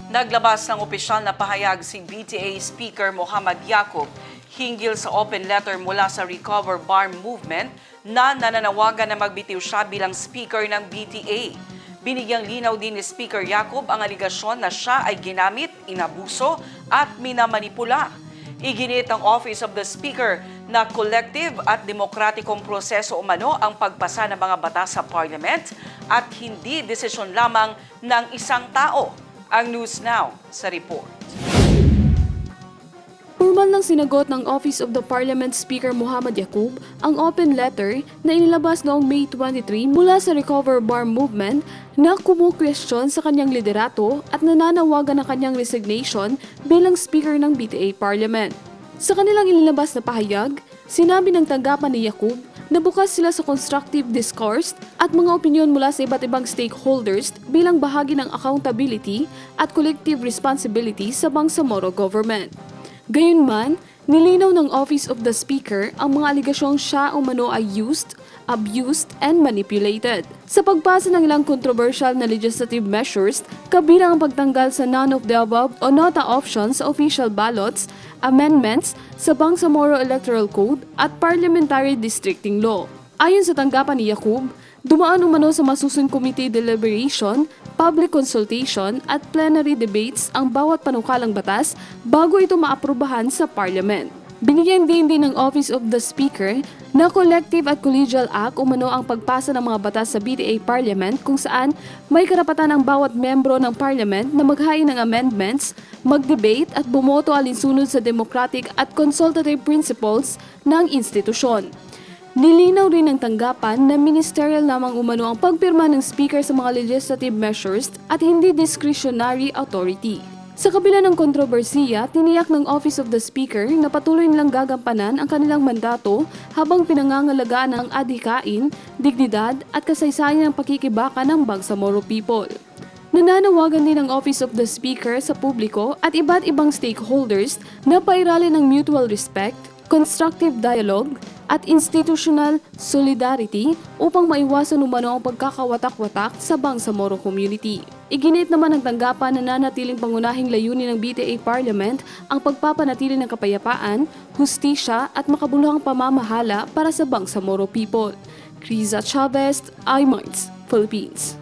Naglabas ng opisyal na pahayag si BTA Speaker Muhammad Yaqub hinggil sa open letter mula sa Recover Bar Movement na nananawagan na magbitiw siya bilang speaker ng BTA. Binigyang linaw din ni Speaker Yaqub ang aligasyon na siya ay ginamit, inabuso at minamanipula. Iginit ng Office of the Speaker na collective at demokratikong proseso umano ang pagpasa ng mga batas sa Parliament at hindi desisyon lamang ng isang tao. Ang News Now sa report. Formal nang sinagot ng Office of the Parliament Speaker Muhammad Yaqub ang open letter na inilabas noong May 23 mula sa Recover Bar Movement na kumukwestiyon sa kanyang liderato at nananawagan ng kanyang resignation bilang Speaker ng BTA Parliament. Sa kanilang inilabas na pahayag, sinabi ng tanggapan ni Yaqub na bukas sila sa constructive discourse at mga opinyon mula sa iba't ibang stakeholders bilang bahagi ng accountability at collective responsibility sa Bangsamoro government. Gayunman, nilinaw ng Office of the Speaker ang mga aligasyong siya umano ay used, abused, and manipulated. Sa pagpasa ng ilang controversial na legislative measures, kabilang ang pagtanggal sa none of the above o nota options sa official ballots, amendments sa Bangsamoro Electoral Code at Parliamentary Districting Law. Ayon sa tanggapan ni Yaqub, dumaan umano sa masusunod committee deliberation, public consultation at plenary debates ang bawat panukalang batas bago ito maaprubahan sa Parliament. Binigyan din ng Office of the Speaker na collective at collegial act umano ang pagpasa ng mga batas sa BTA Parliament kung saan may karapatan ang bawat membro ng Parliament na maghain ng amendments, mag-debate at bumoto alinsunod sa democratic at consultative principles ng institusyon. Nilinaw rin ng tanggapan na ministerial lamang umano ang pagpirma ng Speaker sa mga legislative measures at hindi discretionary authority. Sa kabila ng kontrobersiya, tiniyak ng Office of the Speaker na patuloy nilang gagampanan ang kanilang mandato habang pinangangalagaan ang adhikain, dignidad at kasaysayan ng pakikibaka ng Bangsamoro people. Nananawagan din ng Office of the Speaker sa publiko at iba't ibang stakeholders na pairalin ng mutual respect, constructive dialogue, at institutional solidarity upang maiwasan umano ang pagkakawatak-watak sa Bangsamoro community. Iginit naman ng tanggapan na nanatiling pangunahing layunin ng BTA Parliament ang pagpapanatili ng kapayapaan, hustisya at makabuluhang pamamahala para sa Bangsamoro people. Criza Chavez, iMinds, Philippines.